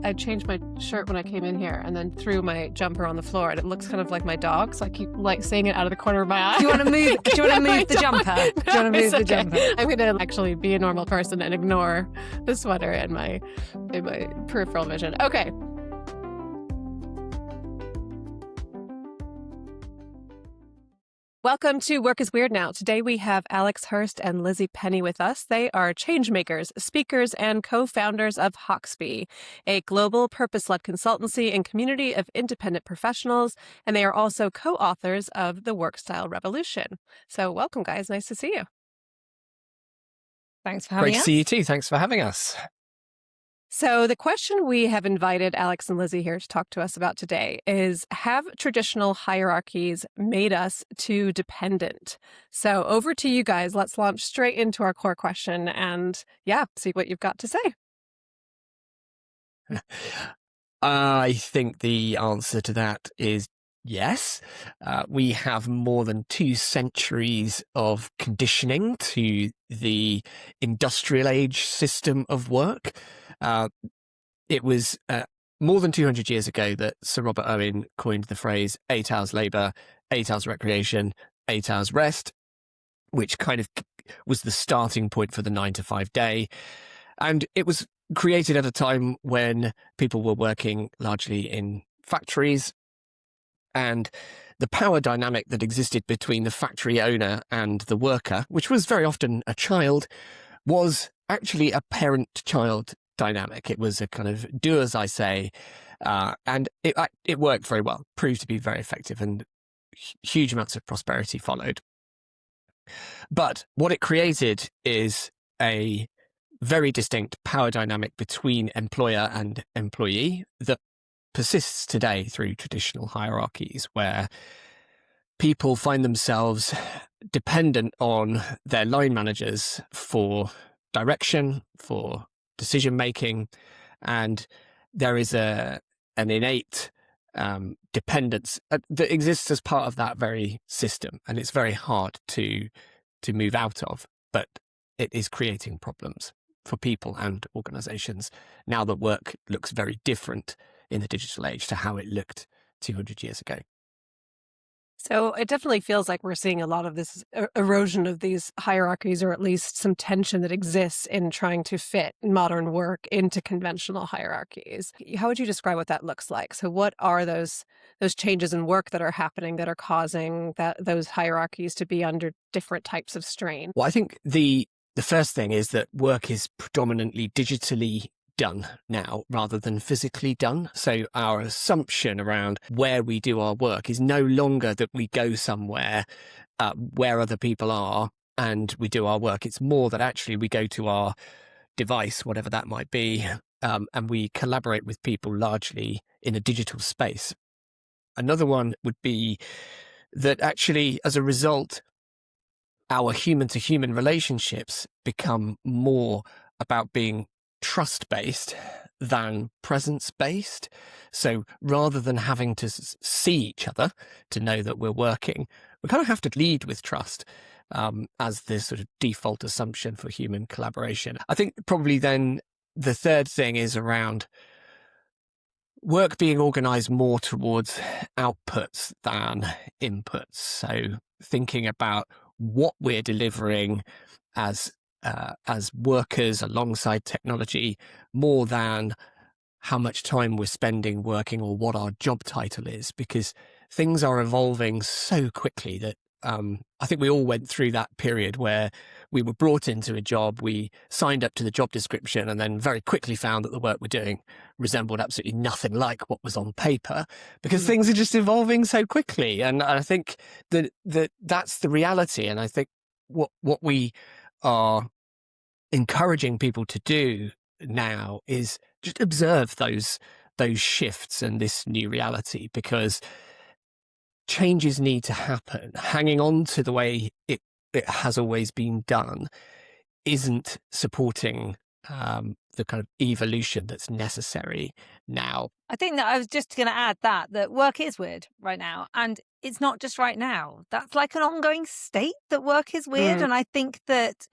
I changed my shirt when I came in here and then threw my jumper on the floor, and it looks kind of like my dog, so I keep like seeing it out of the corner of my eye. Do you want to move? Do you want to move the jumper? Do you want to move the jumper? I'm going to actually be a normal person and ignore the sweater in my peripheral vision. Okay. Welcome to Work is Weird Now. Today we have Alex Hirst and Lizzie Penny with us. They are change makers, speakers, and co-founders of Hoxby, a global purpose-led consultancy and community of independent professionals, and they are also co-authors of the Workstyle Revolution. So welcome, guys. Nice to see you. Thanks for having us. Great to see you too. Thanks for having us. So the question we have invited Alex and Lizzie here to talk to us about today is, have traditional hierarchies made us too dependent? So over to you guys. Let's launch straight into our core question and see what you've got to say. I think the answer to that is yes. We have more than 2 centuries of conditioning to the industrial age system of work. It was more than 200 years ago that Sir Robert Owen coined the phrase 8 hours labour, 8 hours recreation, 8 hours rest, which kind of was the starting point for the 9-to-5 day. And it was created at a time when people were working largely in factories, and the power dynamic that existed between the factory owner and the worker, which was very often a child, was actually a parent-child dynamic. It was a kind of do as I say, and it worked very well, proved to be very effective, and huge amounts of prosperity followed. But what it created is a very distinct power dynamic between employer and employee that persists today through traditional hierarchies, where people find themselves dependent on their line managers for direction, for decision making, and there is an innate dependence that exists as part of that very system, and it's very hard to move out of, but it is creating problems for people and organizations now that work looks very different in the digital age to how it looked 200 years ago. So it definitely feels like we're seeing a lot of this erosion of these hierarchies, or at least some tension that exists in trying to fit modern work into conventional hierarchies. How would you describe what that looks like? So what are those changes in work that are happening that are causing those hierarchies to be under different types of strain? Well, I think the first thing is that work is predominantly digitally done now rather than physically done. So our assumption around where we do our work is no longer that we go somewhere where other people are and we do our work. It's more that actually we go to our device, whatever that might be, and we collaborate with people largely in a digital space. Another one would be that actually, as a result, our human-to-human relationships become more about being trust-based than presence-based. So rather than having to see each other to know that we're working, we kind of have to lead with trust as the sort of default assumption for human collaboration. I think probably then the third thing is around work being organized more towards outputs than inputs. So thinking about what we're delivering as workers alongside technology, more than how much time we're spending working or what our job title is, because things are evolving so quickly that I think we all went through that period where we were brought into a job, we signed up to the job description, and then very quickly found that the work we're doing resembled absolutely nothing like what was on paper, because things are just evolving so quickly. And I think that's the reality. And I think what we are encouraging people to do now is just observe those shifts and this new reality, because changes need to happen. Hanging on to the way it has always been done isn't supporting the kind of evolution that's necessary now. I think that I was just going to add that work is weird right now. And it's not just right now. That's like an ongoing state, that work is weird. And I think that,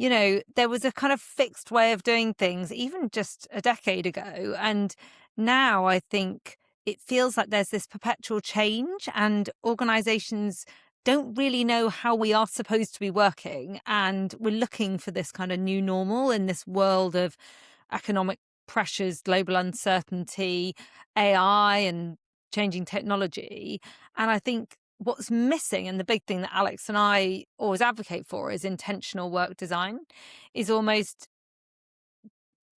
there was a kind of fixed way of doing things even just a decade ago. And now I think it feels like there's this perpetual change, and organizations don't really know how we are supposed to be working. And we're looking for this kind of new normal in this world of economic pressures, global uncertainty, AI, and changing technology. And I think what's missing, and the big thing that Alex and I always advocate for, is intentional work design, is almost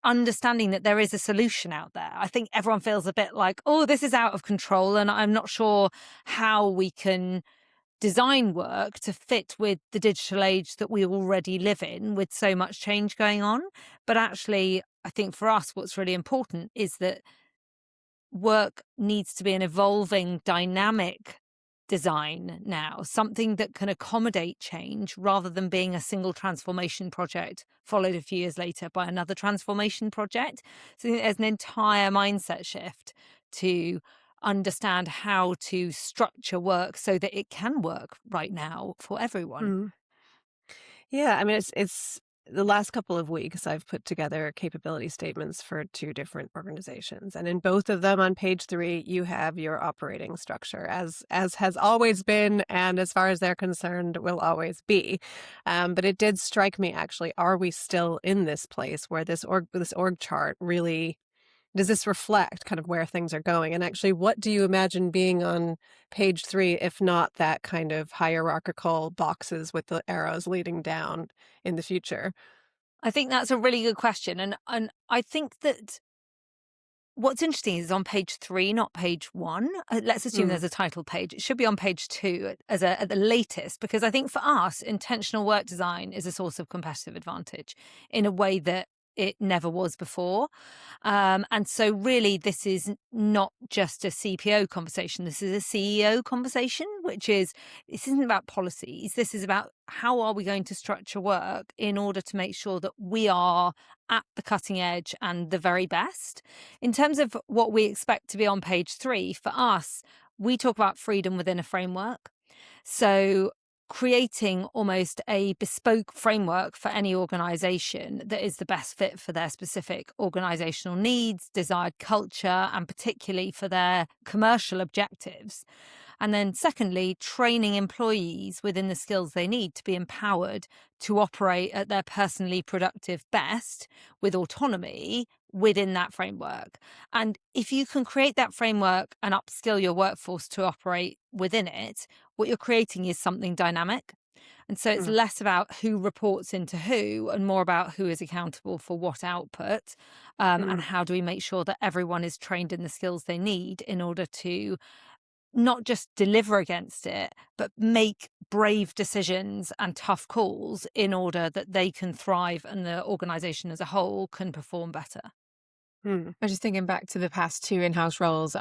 understanding that there is a solution out there. I think everyone feels a bit like, oh, this is out of control, and I'm not sure how we can design work to fit with the digital age that we already live in, with so much change going on. But actually, I think for us, what's really important is that work needs to be an evolving, dynamic design now, something that can accommodate change rather than being a single transformation project followed a few years later by another transformation project. So I think there's an entire mindset shift to understand how to structure work so that it can work right now for everyone. Mm. Yeah, I mean, it's the last couple of weeks I've put together capability statements for 2 different organizations, and in both of them on page 3, you have your operating structure as has always been, and as far as they're concerned, will always be. But it did strike me, actually, are we still in this place where this org chart really does this reflect kind of where things are going? And actually, what do you imagine being on page 3, if not that kind of hierarchical boxes with the arrows leading down in the future? I think that's a really good question. And I think that what's interesting is on page 3, not page 1. Let's assume Mm, there's a title page. It should be on page 2 at the latest, because I think for us, intentional work design is a source of competitive advantage in a way that it never was before. And so really, this is not just a CPO conversation. This is a CEO conversation, this isn't about policies. This is about how are we going to structure work in order to make sure that we are at the cutting edge and the very best. In terms of what we expect to be on page 3, for us, we talk about freedom within a framework. So creating almost a bespoke framework for any organization that is the best fit for their specific organizational needs, desired culture, and particularly for their commercial objectives. And then secondly, training employees within the skills they need to be empowered to operate at their personally productive best with autonomy within that framework. And if you can create that framework and upskill your workforce to operate within it, what you're creating is something dynamic. And so it's mm, less about who reports into who and more about who is accountable for what output, and mm, how do we make sure that everyone is trained in the skills they need in order to not just deliver against it, but make brave decisions and tough calls in order that they can thrive and the organization as a whole can perform better. mm, I was just thinking back to the past 2 in-house roles.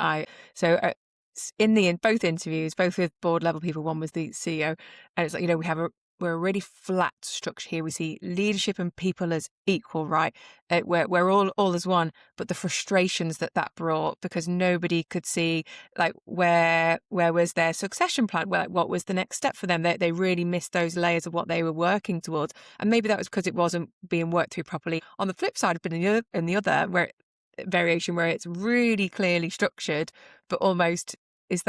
In both interviews, both with board level people, one was the CEO, and it's like, we're a really flat structure here. We see leadership and people as equal, right? We're all as one. But the frustrations that brought, because nobody could see like where was their succession plan, what was the next step for them. They really missed those layers of what they were working towards, and maybe that was because it wasn't being worked through properly. On the flip side, but in the other where variation where it's really clearly structured, but almost is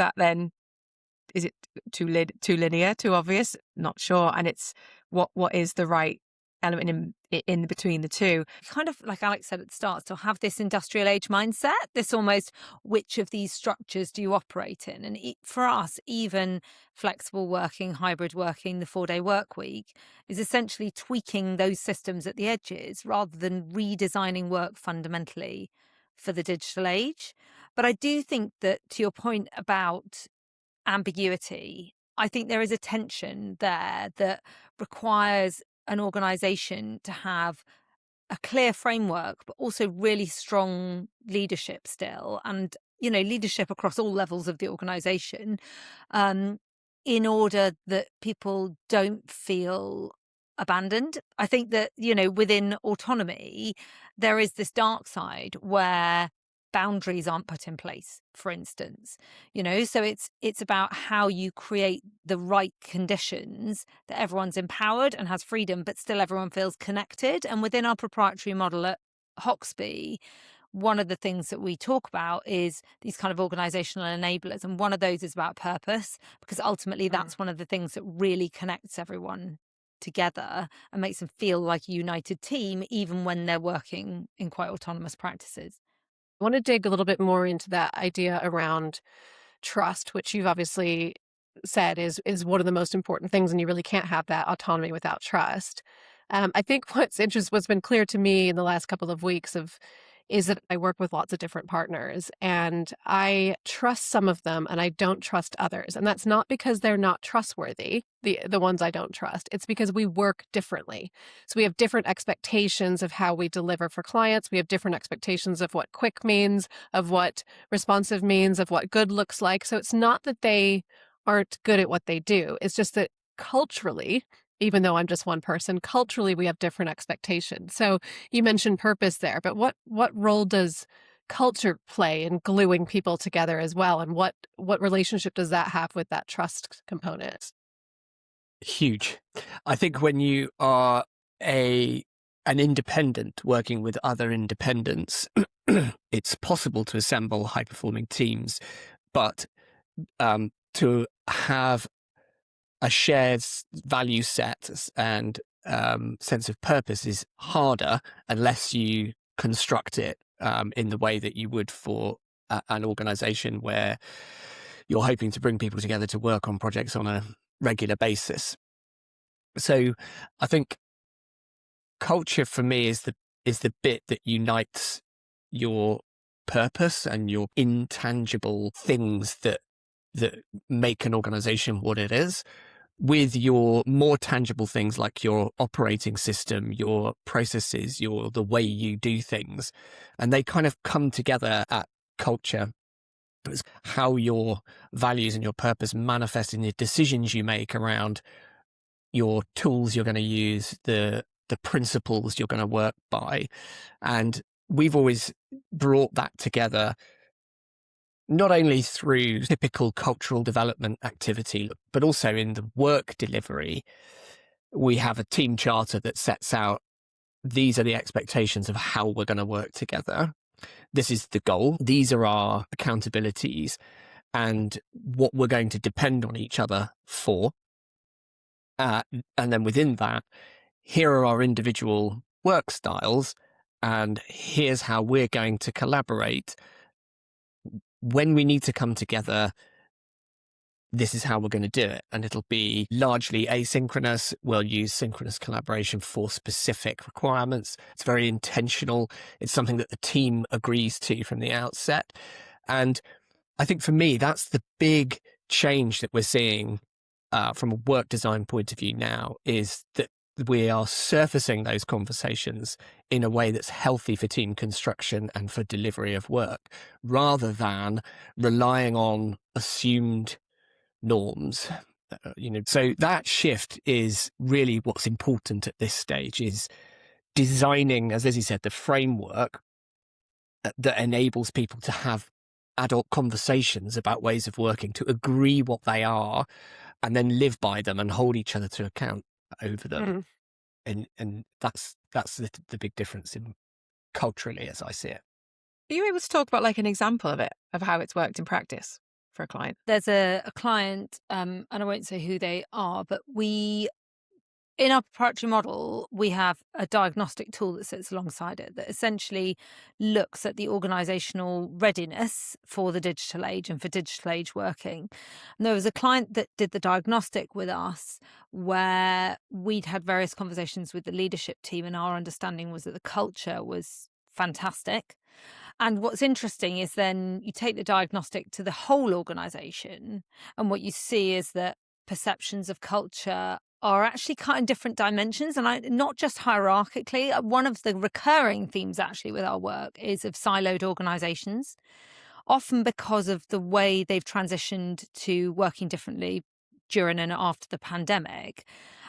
it too linear, too obvious? Not sure. And it's what is the right element in between the two. Kind of like Alex said at the start, to have this industrial age mindset, this almost which of these structures do you operate in? And for us, even flexible working, hybrid working, the 4-day work week is essentially tweaking those systems at the edges rather than redesigning work fundamentally for the digital age. But I do think that, to your point about ambiguity, I think there is a tension there that requires an organization to have a clear framework, but also really strong leadership still, and leadership across all levels of the organization, in order that people don't feel abandoned. I think that within autonomy there is this dark side where boundaries aren't put in place, for instance. So it's about how you create the right conditions that everyone's empowered and has freedom, but still everyone feels connected. And within our proprietary model at Hoxby, one of the things that we talk about is these kind of organizational enablers. And one of those is about purpose, because ultimately that's one of the things that really connects everyone together and makes them feel like a united team, even when they're working in quite autonomous practices. I want to dig a little bit more into that idea around trust, which you've obviously said is one of the most important things, and you really can't have that autonomy without trust. I think what's been clear to me in the last couple of weeks is that I work with lots of different partners, and I trust some of them and I don't trust others. And that's not because they're not trustworthy, the ones I don't trust. It's because we work differently. So we have different expectations of how we deliver for clients. We have different expectations of what quick means, of what responsive means, of what good looks like. So it's not that they aren't good at what they do. It's just that culturally, even though I'm just one person, culturally we have different expectations. So you mentioned purpose there, but what role does culture play in gluing people together as well? And what relationship does that have with that trust component? Huge. I think when you are an independent working with other independents, it's possible to assemble high-performing teams, but to have a shared value set and sense of purpose is harder unless you construct it in the way that you would for an organization where you're hoping to bring people together to work on projects on a regular basis. So I think culture for me is the bit that unites your purpose and your intangible things that make an organization what it is, with your more tangible things like your operating system, your processes, the way you do things. And they kind of come together at culture. It's how your values and your purpose manifest in the decisions you make around your tools you're going to use, the principles you're going to work by. And we've always brought that together, not only through typical cultural development activity, but also in the work delivery. We have a team charter that sets out, these are the expectations of how we're going to work together. This is the goal. These are our accountabilities and what we're going to depend on each other for. And then within that, here are our individual work styles, and here's how we're going to collaborate. When we need to come together, this is how we're going to do it. And it'll be largely asynchronous. We'll use synchronous collaboration for specific requirements. It's very intentional. It's something that the team agrees to from the outset. And I think for me, that's the big change that we're seeing from a work design point of view now, is that we are surfacing those conversations in a way that's healthy for team construction and for delivery of work, rather than relying on assumed norms. So that shift is really what's important at this stage, is designing, as Lizzie said, the framework that enables people to have adult conversations about ways of working, to agree what they are, and then live by them and hold each other to account over them. And that's the big difference in culturally, as I see it. Are you able to talk about like an example of it, of how it's worked in practice for a client? There's a client, and I won't say who they are, but in our proprietary model, we have a diagnostic tool that sits alongside it that essentially looks at the organizational readiness for the digital age and for digital age working. And there was a client that did the diagnostic with us where we'd had various conversations with the leadership team, and our understanding was that the culture was fantastic. And what's interesting is then you take the diagnostic to the whole organization, and what you see is that perceptions of culture are actually cut in different dimensions, and not just hierarchically. One of the recurring themes actually with our work is of siloed organizations, often because of the way they've transitioned to working differently during and after the pandemic.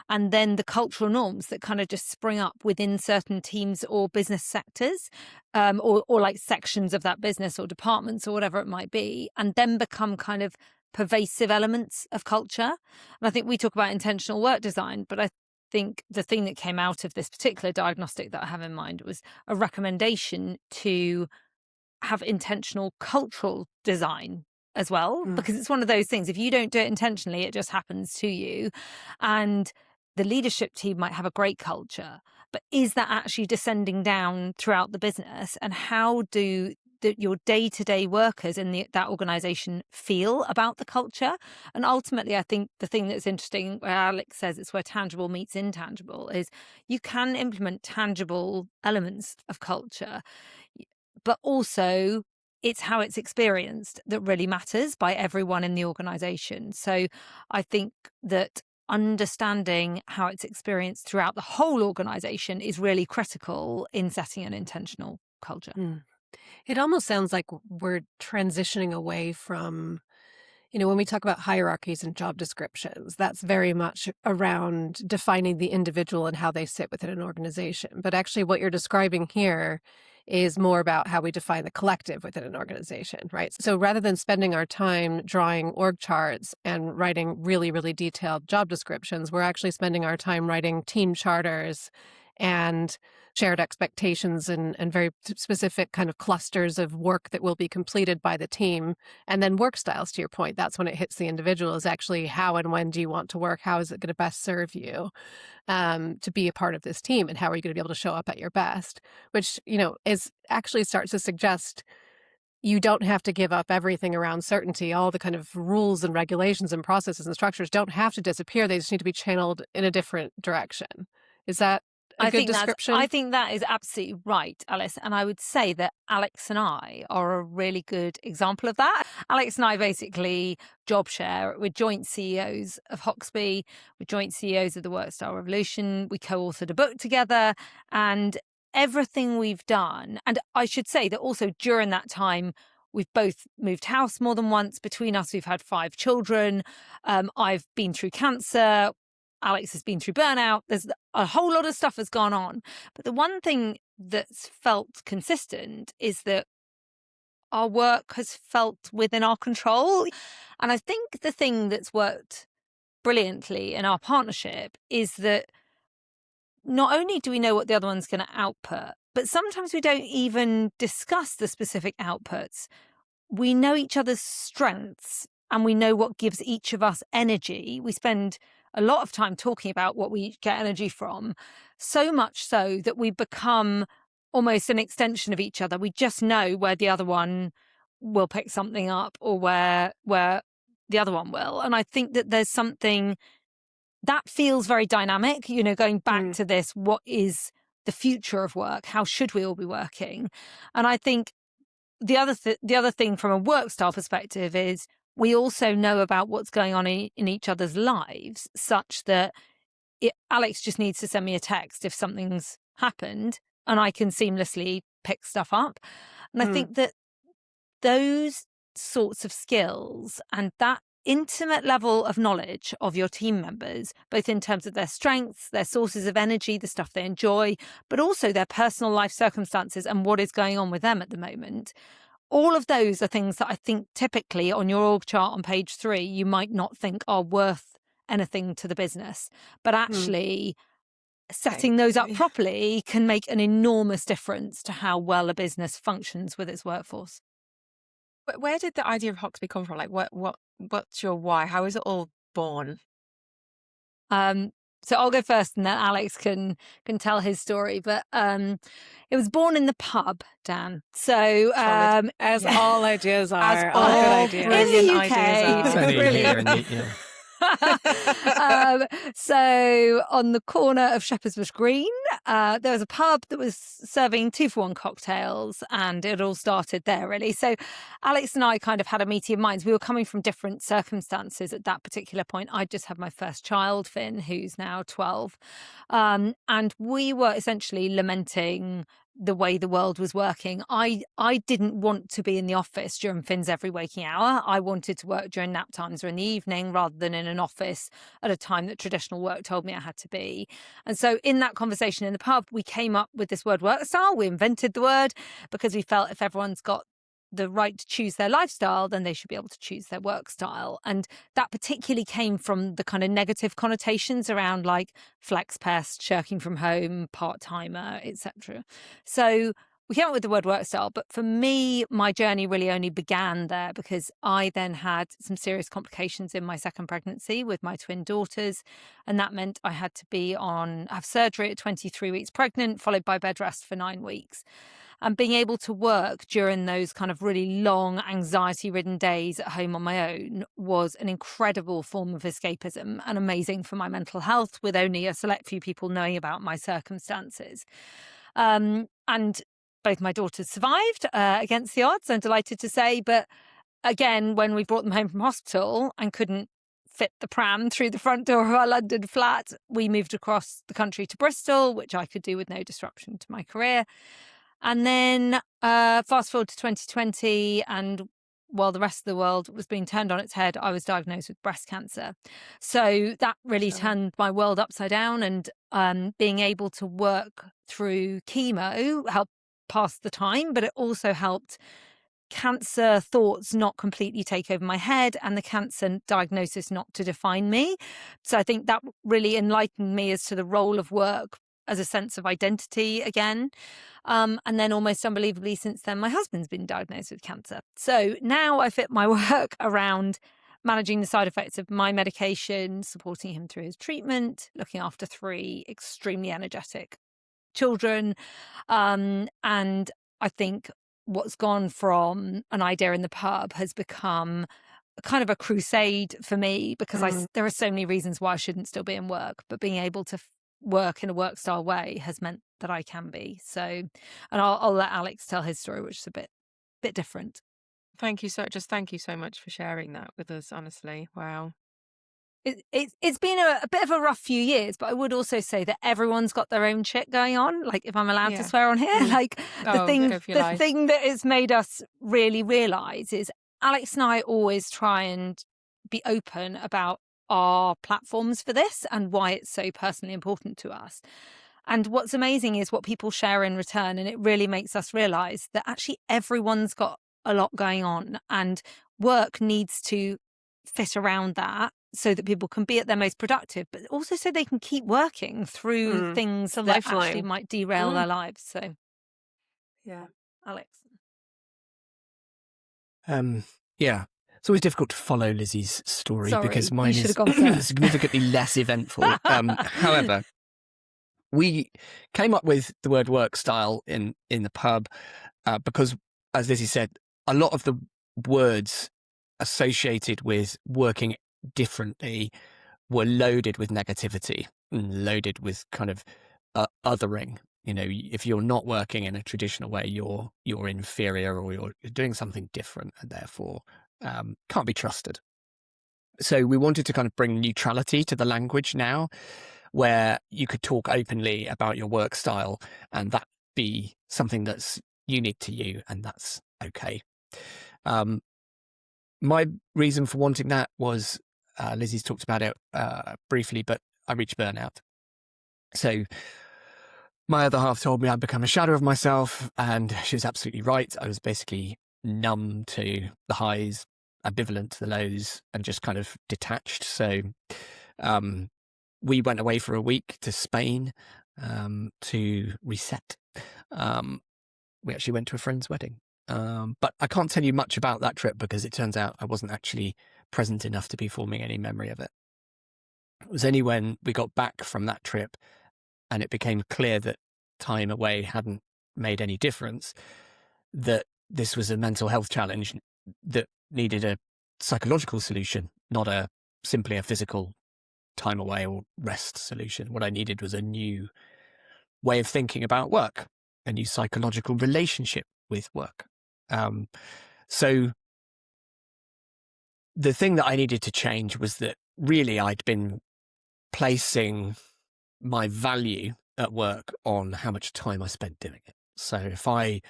and then the cultural norms that kind of just spring up within certain teams or business sectors, or like sections of that business or departments or whatever it might be, and then become kind of pervasive elements of culture. And I think we talk about intentional work design, but I think the thing that came out of this particular diagnostic that I have in mind was a recommendation to have intentional cultural design as well, because it's one of those things, if you don't do it intentionally, it just happens to you. And the leadership team might have a great culture, but is that actually descending down throughout the business? And how do your day-to-day workers in that organization feel about the culture? And ultimately, I think the thing that's interesting, where Alex says it's where tangible meets intangible, is you can implement tangible elements of culture, but also it's how it's experienced that really matters by everyone in the organization. So I think that understanding how it's experienced throughout the whole organization is really critical in setting an intentional culture. It almost sounds like we're transitioning away from, when we talk about hierarchies and job descriptions, that's very much around defining the individual and how they sit within an organization. But actually what you're describing here is more about how we define the collective within an organization, right? So rather than spending our time drawing org charts and writing really, really detailed job descriptions, we're actually spending our time writing team charters and shared expectations and very specific kind of clusters of work that will be completed by the team. And then work styles, to your point, that's when it hits the individual, is actually how and when do you want to work? How is it going to best serve you to be a part of this team? And how are you going to be able to show up at your best? Which, is actually starts to suggest you don't have to give up everything around certainty. All the kind of rules and regulations and processes and structures don't have to disappear. They just need to be channeled in a different direction. Is that a good description? I think that is absolutely right, Alice. And I would say that Alex and I are a really good example of that. Alex and I basically job share. We're joint CEOs of Hoxby. We're joint CEOs of the Workstyle Revolution. We co-authored a book together, and everything we've done. And I should say that also during that time, we've both moved house more than once. Between us, we've had 5 children. I've been through cancer. Alex has been through burnout. There's a whole lot of stuff has gone on. But the one thing that's felt consistent is that our work has felt within our control. And I think the thing that's worked brilliantly in our partnership is that not only do we know what the other one's going to output, but sometimes we don't even discuss the specific outputs. We know each other's strengths and we know what gives each of us energy. We spend a lot of time talking about what we get energy from, so much so that we become almost an extension of each other. We just know where the other one will pick something up or where the other one will. And I think that there's something that feels very dynamic, going back to this, what is the future of work? How should we all be working? And I think the other thing from a work style perspective is we also know about what's going on in each other's lives, such that Alex just needs to send me a text if something's happened and I can seamlessly pick stuff up. And I think that those sorts of skills and that intimate level of knowledge of your team members, both in terms of their strengths, their sources of energy, the stuff they enjoy, but also their personal life circumstances and what is going on with them at the moment. All of those are things that I think typically on your org chart on page 3, you might not think are worth anything to the business. But actually, setting those up properly can make an enormous difference to how well a business functions with its workforce. Where did the idea of Hoxby come from? Like, what's your why? How is it all born? So I'll go first, and then Alex can tell his story. But it was born in the pub, Dan. So as all ideas are, as all all good ideas. in the UK, ideas are. brilliant. So on the corner of Shepherd's Bush Green, there was a pub that was serving 2-for-1 cocktails, and it all started there, really. So Alex and I kind of had a meeting of minds. We were coming from different circumstances at that particular point. I just had my first child, Finn, who's now 12. And we were essentially lamenting the way the world was working. I didn't want to be in the office during Finn's every waking hour. I wanted to work during nap times or in the evening rather than in an office at a time that traditional work told me I had to be. And so in that conversation in the pub, we came up with this word workstyle. We invented the word because we felt if everyone's got the right to choose their lifestyle, then they should be able to choose their work style. And that particularly came from the kind of negative connotations around like flex pest, shirking from home, part-timer, etc. So we came up with the word work style. But for me, my journey really only began there because I then had some serious complications in my second pregnancy with my twin daughters. And that meant I had to have surgery at 23 weeks pregnant, followed by bed rest for 9 weeks. And being able to work during those kind of really long, anxiety-ridden days at home on my own was an incredible form of escapism and amazing for my mental health, with only a select few people knowing about my circumstances. And both my daughters survived against the odds, I'm delighted to say. But again, when we brought them home from hospital and couldn't fit the pram through the front door of our London flat, we moved across the country to Bristol, which I could do with no disruption to my career. And then fast forward to 2020, and while the rest of the world was being turned on its head, I was diagnosed with breast cancer. So that really turned my world upside down, and being able to work through chemo helped pass the time, but it also helped cancer thoughts not completely take over my head and the cancer diagnosis not to define me. So I think that really enlightened me as to the role of work as a sense of identity again. And then almost unbelievably since then, my husband's been diagnosed with cancer. So now I fit my work around managing the side effects of my medication, supporting him through his treatment, looking after 3 extremely energetic children. And I think what's gone from an idea in the pub has become kind of a crusade for me, because there are so many reasons why I shouldn't still be in work, but being able to work in a work style way has meant that I can be. So, and I'll let Alex tell his story, which is a bit different. Thank you so much for sharing that with us, honestly. Wow. It's been a bit of a rough few years, but I would also say that everyone's got their own shit going on. Like, if I'm allowed to swear on here, like the thing that has made us really realise is Alex and I always try and be open about our platforms for this and why it's so personally important to us. And what's amazing is what people share in return, and it really makes us realise that actually everyone's got a lot going on, and work needs to fit around that so that people can be at their most productive, but also so they can keep working through things that actually might derail their lives. So, yeah, Alex. Yeah. It's always difficult to follow Lizzie's story because mine you should is have gone first. significantly less eventful. However, we came up with the word work style in the pub because, as Lizzie said, a lot of the words associated with working differently were loaded with negativity and loaded with kind of othering. You know, if you're not working in a traditional way, you're inferior, or you're doing something different, and therefore can't be trusted. So we wanted to kind of bring neutrality to the language now, where you could talk openly about your work style and that be something that's unique to you, and that's okay. My reason for wanting that was, Lizzie's talked about it briefly, but I reached burnout. So my other half told me I'd become a shadow of myself, and she was absolutely right. I was basically numb to the highs, ambivalent to the lows, and just kind of detached. So we went away for a week to Spain to reset. We actually went to a friend's wedding. But I can't tell you much about that trip because it turns out I wasn't actually present enough to be forming any memory of it. It was only when we got back from that trip and it became clear that time away hadn't made any difference, that this was a mental health challenge that needed a psychological solution, not simply a physical time away or rest solution. What I needed was a new way of thinking about work, a new psychological relationship with work. So the thing that I needed to change was that really I'd been placing my value at work on how much time I spent doing it. So if I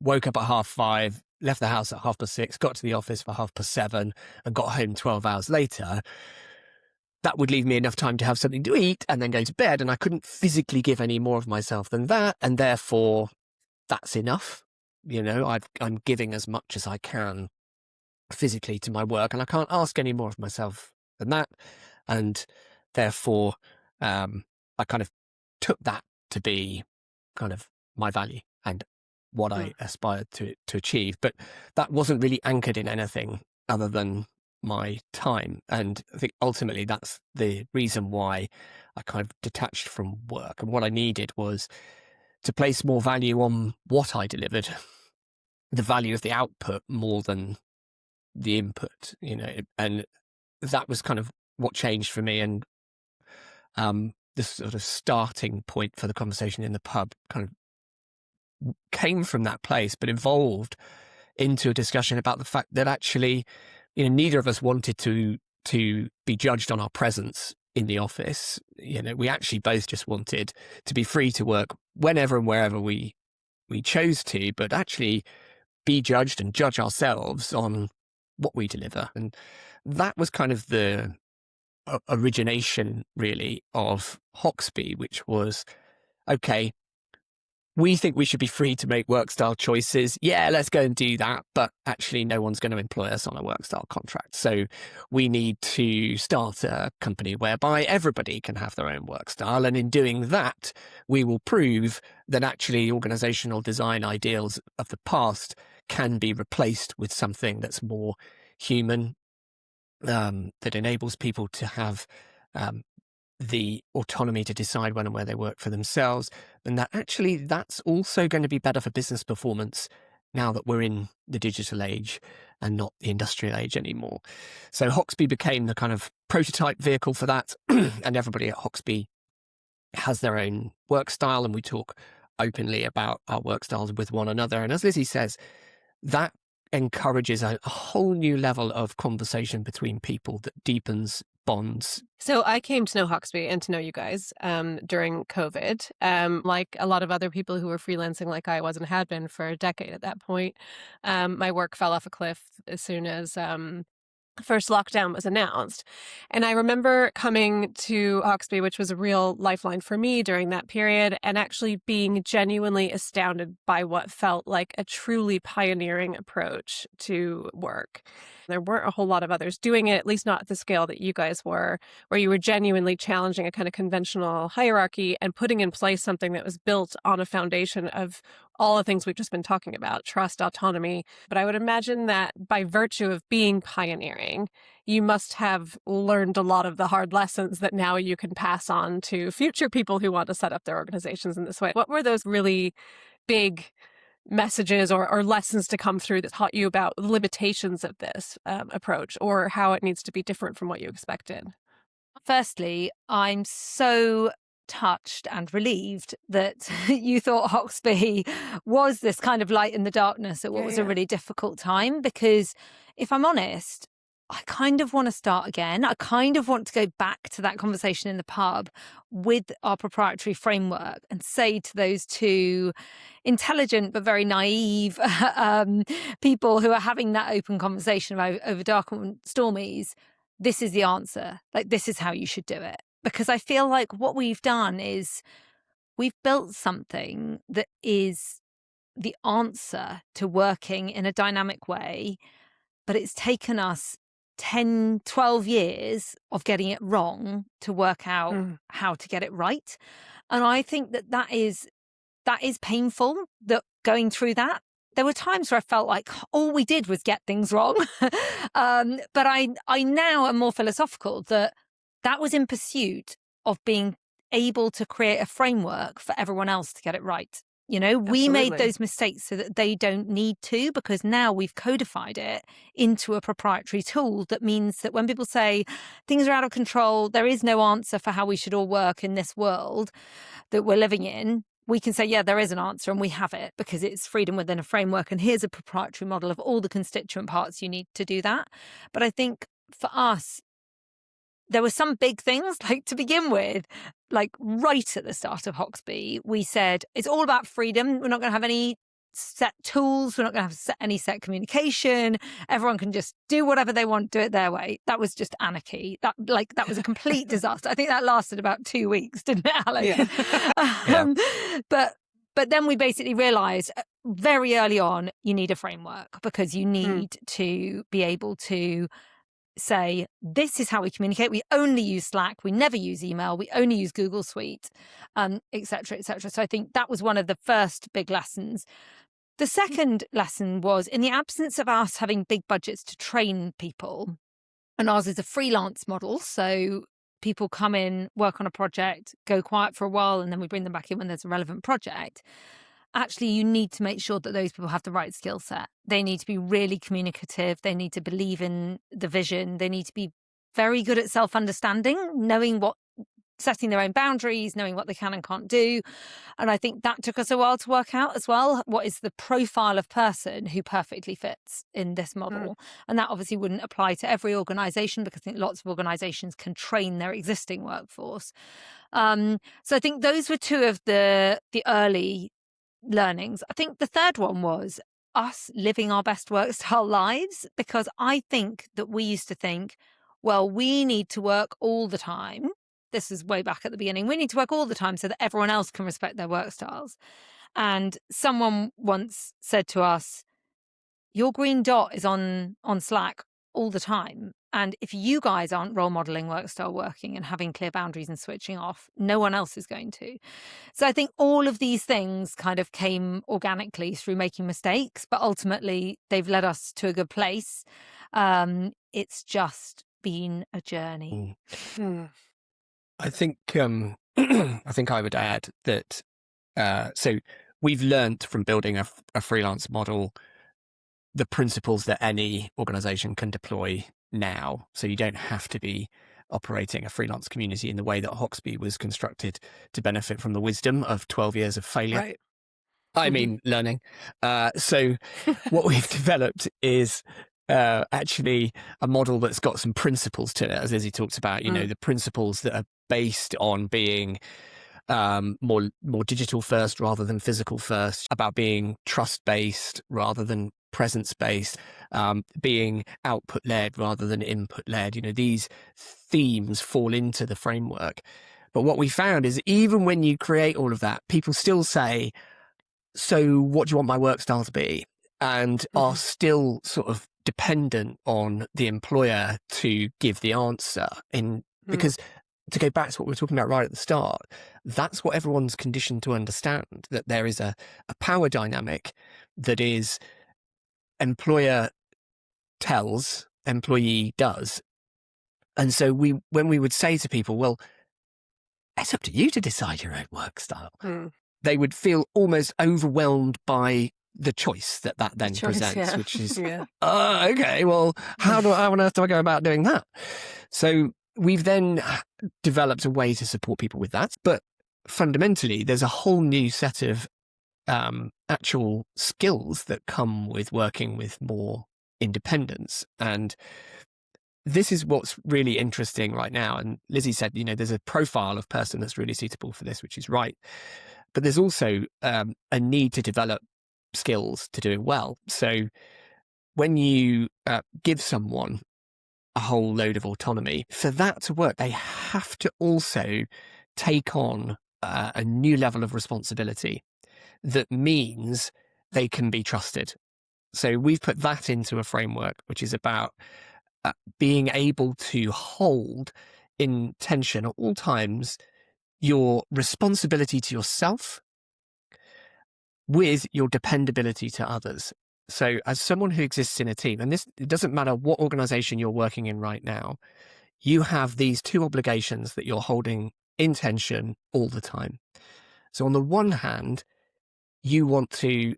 woke up at 5:30, left the house at 6:30, got to the office for 7:30 and got home 12 hours later, that would leave me enough time to have something to eat and then go to bed. And I couldn't physically give any more of myself than that. And therefore, that's enough. I'm giving as much as I can physically to my work, and I can't ask any more of myself than that. And therefore, I kind of took that to be kind of my value and what I aspired to achieve. But that wasn't really anchored in anything other than my time. And I think ultimately that's the reason why I kind of detached from work. And what I needed was to place more value on what I delivered, the value of the output more than the input, and that was kind of what changed for me. And this sort of starting point for the conversation in the pub kind of came from that place, but evolved into a discussion about the fact that actually, neither of us wanted to be judged on our presence in the office. We actually both just wanted to be free to work whenever and wherever we chose to, but actually be judged and judge ourselves on what we deliver. And that was kind of the origination, really, of Hoxby, which was, okay, we think we should be free to make work style choices. Yeah, let's go and do that. But actually, no one's going to employ us on a work style contract. So we need to start a company whereby everybody can have their own work style. And in doing that, we will prove that actually organizational design ideals of the past can be replaced with something that's more human, that enables people to have the autonomy to decide when and where they work for themselves, and that actually that's also going to be better for business performance now that we're in the digital age and not the industrial age anymore. So Hoxby became the kind of prototype vehicle for that, and everybody at Hoxby has their own work style, and we talk openly about our work styles with one another. And as Lizzie says, that encourages a whole new level of conversation between people that deepens bonds. So I came to know Hoxby and to know you guys during COVID. Like a lot of other people who were freelancing like I was and had been for a decade at that point, my work fell off a cliff as soon as first lockdown was announced. And I remember coming to Hoxby, which was a real lifeline for me during that period, and actually being genuinely astounded by what felt like a truly pioneering approach to work. There weren't a whole lot of others doing it, at least not at the scale that you guys were, where you were genuinely challenging a kind of conventional hierarchy and putting in place something that was built on a foundation of all the things we've just been talking about, trust, autonomy. But I would imagine that by virtue of being pioneering, you must have learned a lot of the hard lessons that now you can pass on to future people who want to set up their organizations in this way. What were those really big messages or lessons to come through that taught you about the limitations of this approach, or how it needs to be different from what you expected? Firstly, I'm so touched and relieved that you thought Hoxby was this kind of light in the darkness at what was a really difficult time, because if I'm honest, I kind of want to start again. I kind of want to go back to that conversation in the pub with our proprietary framework and say to those two intelligent but very naive people who are having that open conversation over dark and stormies, this is the answer. Like, this is how you should do it. Because I feel like what we've done is we've built something that is the answer to working in a dynamic way, but it's taken us 10, 12 years of getting it wrong to work out how to get it right. And I think that is painful, that going through that. There were times where I felt like all we did was get things wrong. But I now am more philosophical that was in pursuit of being able to create a framework for everyone else to get it right. We made those mistakes so that they don't need to, because now we've codified it into a proprietary tool that means that when people say things are out of control, there is no answer for how we should all work in this world that we're living in, we can say, yeah, there is an answer and we have it because it's freedom within a framework. And here's a proprietary model of all the constituent parts you need to do that. But I think for us, there were some big things, like to begin with, like right at the start of Hoxby, we said, it's all about freedom. We're not going to have any set tools. We're not going to have any set communication. Everyone can just do whatever they want, do it their way. That was just anarchy. That was a complete disaster. I think that lasted about 2 weeks, didn't it, Alex? Yeah. But then we basically realised very early on, you need a framework, because you need to be able to say, this is how we communicate. We only use Slack. We never use email. We only use Google Suite, et cetera, et cetera. So I think that was one of the first big lessons. The second lesson was, in the absence of us having big budgets to train people, and ours is a freelance model, so people come in, work on a project, go quiet for a while, and then we bring them back in when there's a relevant project. Actually, you need to make sure that those people have the right skill set. They need to be really communicative. They need to believe in the vision. They need to be very good at self-understanding, setting their own boundaries, knowing what they can and can't do. And I think that took us a while to work out as well. What is the profile of person who perfectly fits in this model? And that obviously wouldn't apply to every organisation, because I think lots of organisations can train their existing workforce. So I think those were two of the early learnings. I think the third one was us living our best Workstyle lives, because I think that we used to think, well, we need to work all the time. This is way back at the beginning. We need to work all the time so that everyone else can respect their work styles. And someone once said to us, your green dot is on Slack all the time. And if you guys aren't role modeling Workstyle working and having clear boundaries and switching off, no one else is going to. So I think all of these things kind of came organically through making mistakes, but ultimately they've led us to a good place. It's just been a journey. I think I would add that so we've learnt from building a freelance model the principles that any organization can deploy now. So you don't have to be operating a freelance community in the way that Hoxby was constructed to benefit from the wisdom of 12 years of failure. Right. I mean, learning. So what we've developed is actually a model that's got some principles to it, as Lizzie talked about, the principles that are based on being more digital first rather than physical first, about being trust-based rather than presence-based, being output-led rather than input-led. These themes fall into the framework. But what we found is even when you create all of that, people still say, so what do you want my work style to be? And are still sort of dependent on the employer to give the answer because to go back to what we were talking about right at the start, that's what everyone's conditioned to understand, that there is a power dynamic that is employer tells, employee does. And so when we would say to people, well, it's up to you to decide your own work style, they would feel almost overwhelmed by the choice that then presents, which is, okay, well, how on earth do I go about doing that? So we've then developed a way to support people with that. But fundamentally, there's a whole new set of actual skills that come with working with more independence. And this is what's really interesting right now. And Lizzie said, there's a profile of person that's really suitable for this, which is right. But there's also a need to develop skills to do it well. So when you give someone a whole load of autonomy, for that to work, they have to also take on a new level of responsibility that means they can be trusted. So we've put that into a framework, which is about being able to hold in tension at all times your responsibility to yourself with your dependability to others. So as someone who exists in a team, and it doesn't matter what organization you're working in right now, you have these two obligations that you're holding in tension all the time. So on the one hand, you want to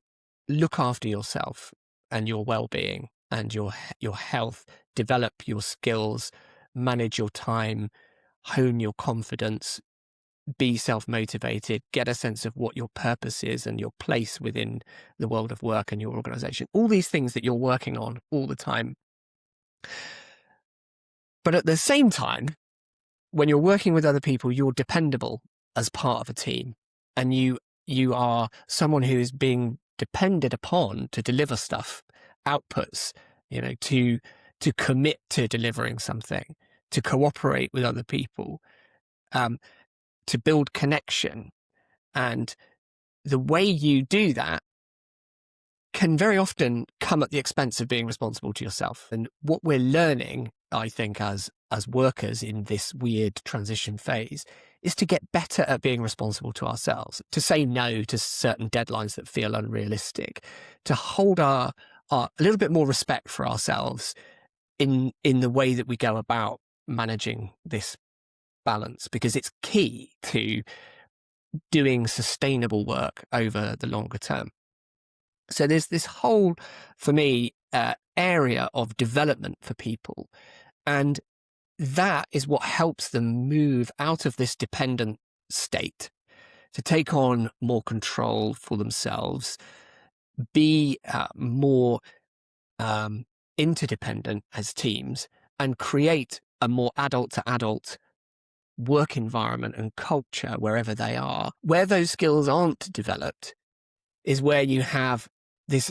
look after yourself and your well-being and your health, develop your skills, manage your time, hone your confidence, be self-motivated, get a sense of what your purpose is and your place within the world of work and your organization. All these things that you're working on all the time. But at the same time, when you're working with other people, you're dependable as part of a team, and you are someone who is being depended upon to deliver stuff, outputs, to commit to delivering something, to cooperate with other people, to build connection. And the way you do that can very often come at the expense of being responsible to yourself. And what we're learning, I think, as workers in this weird transition phase, is to get better at being responsible to ourselves, to say no to certain deadlines that feel unrealistic, to hold a little bit more respect for ourselves in the way that we go about managing this balance, because it's key to doing sustainable work over the longer term. So there's this whole, for me, area of development for people. And that is what helps them move out of this dependent state to take on more control for themselves, be more interdependent as teams, and create a more adult-to-adult work environment and culture wherever they are. Where those skills aren't developed is where you have this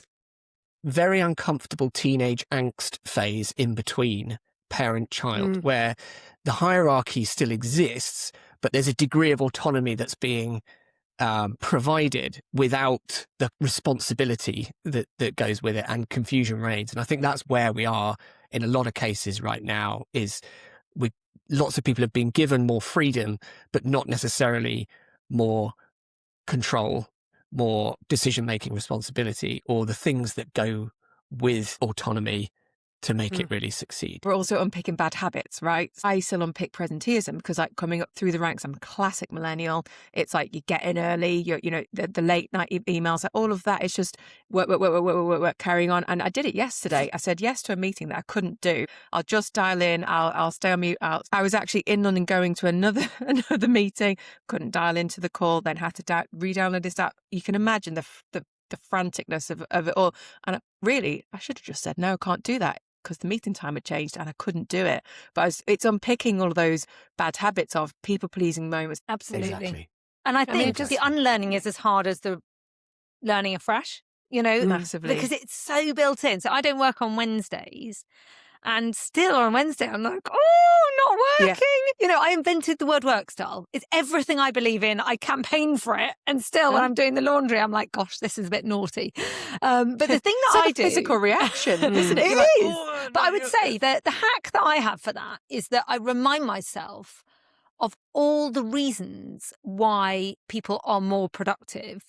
very uncomfortable teenage angst phase in between parent-child, where the hierarchy still exists, but there's a degree of autonomy that's being provided without the responsibility that goes with it, and confusion reigns. And I think that's where we are in a lot of cases right now, is lots of people have been given more freedom, but not necessarily more control, more decision-making responsibility, or the things that go with autonomy to make it really succeed. We're also unpicking bad habits, right? I still unpick presenteeism because, like, coming up through the ranks, I'm a classic millennial. It's like you get in early, the late night emails, like all of that. It's just work, carrying on. And I did it yesterday. I said yes to a meeting that I couldn't do. I'll just dial in. I'll stay on mute. I was actually in London going to another meeting. Couldn't dial into the call. Then had to re-download this app. You can imagine the franticness of it all. And really, I should have just said no. I can't do that, because the meeting time had changed and I couldn't do it. But it's unpicking all of those bad habits of people-pleasing moments. Absolutely. Exactly. And I think the unlearning is as hard as the learning afresh, Massively. because it's so built in. So I don't work on Wednesdays. And still on Wednesday, I'm like, not working. Yeah. I invented the word Workstyle. It's everything I believe in. I campaign for it. And still, when I'm doing the laundry, I'm like, gosh, this is a bit naughty. But the thing that I do... physical reaction, isn't it? It Like, is. But I would say that the hack that I have for that is that I remind myself of all the reasons why people are more productive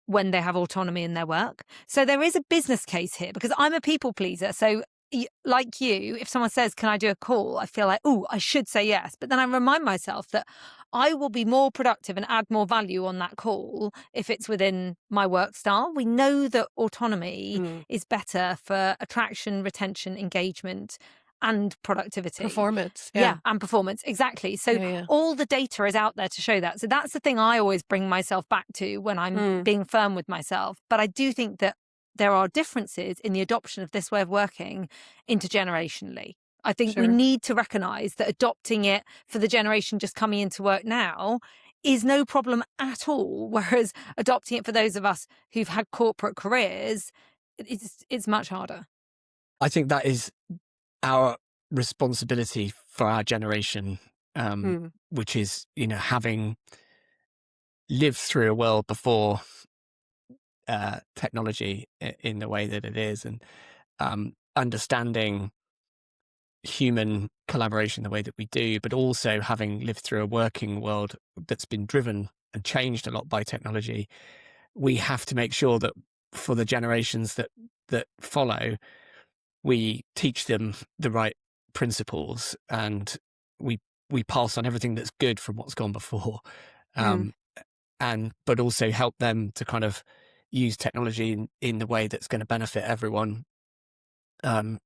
when they have autonomy in their work. So there is a business case here, because I'm a people pleaser. So like you, if someone says, can I do a call? I feel like, I should say yes. But then I remind myself that I will be more productive and add more value on that call if it's within my work style. We know that autonomy is better for attraction, retention, engagement, and productivity. Performance. Yeah, and performance. Exactly. So all the data is out there to show that. So that's the thing I always bring myself back to when I'm being firm with myself. But I do think that there are differences in the adoption of this way of working intergenerationally. I think we need to recognise that adopting it for the generation just coming into work now is no problem at all, whereas adopting it for those of us who've had corporate careers, it's much harder. I think that is our responsibility for our generation, which is, having lived through a world before technology in the way that it is, and understanding human collaboration the way that we do, but also having lived through a working world that's been driven and changed a lot by technology. We have to make sure that for the generations that follow, we teach them the right principles, and we pass on everything that's good from what's gone before, but also help them to kind of use technology in the way that's going to benefit everyone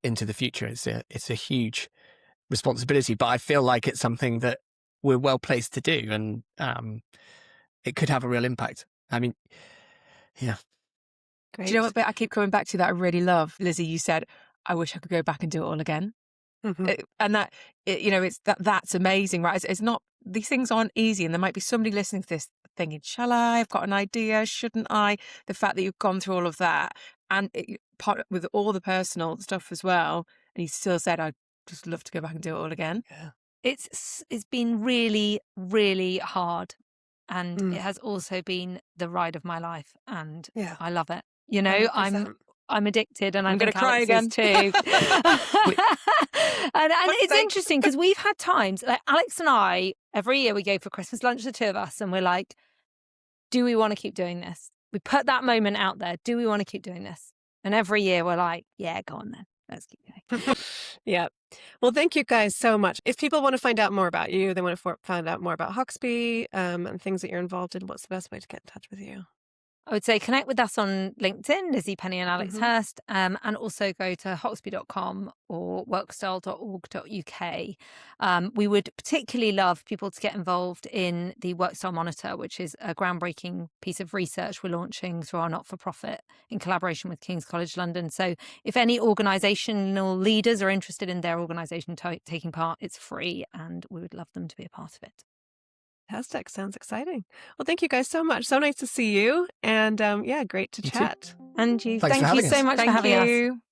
into the future. It's a huge responsibility, but I feel like it's something that we're well placed to do, and it could have a real impact. I mean, yeah. Great. Do you know what bit I keep coming back to that I really love? Lizzie, you said, I wish I could go back and do it all again. Mhm. And that, it's that's amazing, right? It's not, these things aren't easy. And there might be somebody listening to this thinking, shall I? I've got an idea. Shouldn't I? The fact that you've gone through all of that and part with all the personal stuff as well. And you still said, I'd just love to go back and do it all again. Yeah. It's been really, really hard. And Mm. it has also been the ride of my life. And Yeah. I love it. You know, 100%. I'm addicted, and I I'm gonna think cry Alex again. is too. And it's Thanks. interesting because we've had times, like Alex and I, every year we go for Christmas lunch, the two of us, and we're like, do we want to keep doing this? We put that moment out there. Do we want to keep doing this? And every year we're like, yeah, go on then. Let's keep going. Yeah. Well, thank you guys so much. If people want to find out more about you, they want to find out more about Hoxby and things that you're involved in, what's the best way to get in touch with you? I would say connect with us on LinkedIn, Lizzie, Penny and Alex Mhm. Hirst, and also go to hoxby.com or workstyle.org.uk. We would particularly love people to get involved in the Workstyle Monitor, which is a groundbreaking piece of research we're launching through our not-for-profit in collaboration with King's College London. So if any organisational leaders are interested in their organisation taking part, it's free and we would love them to be a part of it. Fantastic. Sounds exciting. Well, thank you guys so much. So nice to see you. And yeah, great to You too. chat. And you, Thanks for thank you having so us. much for Thank having us. you.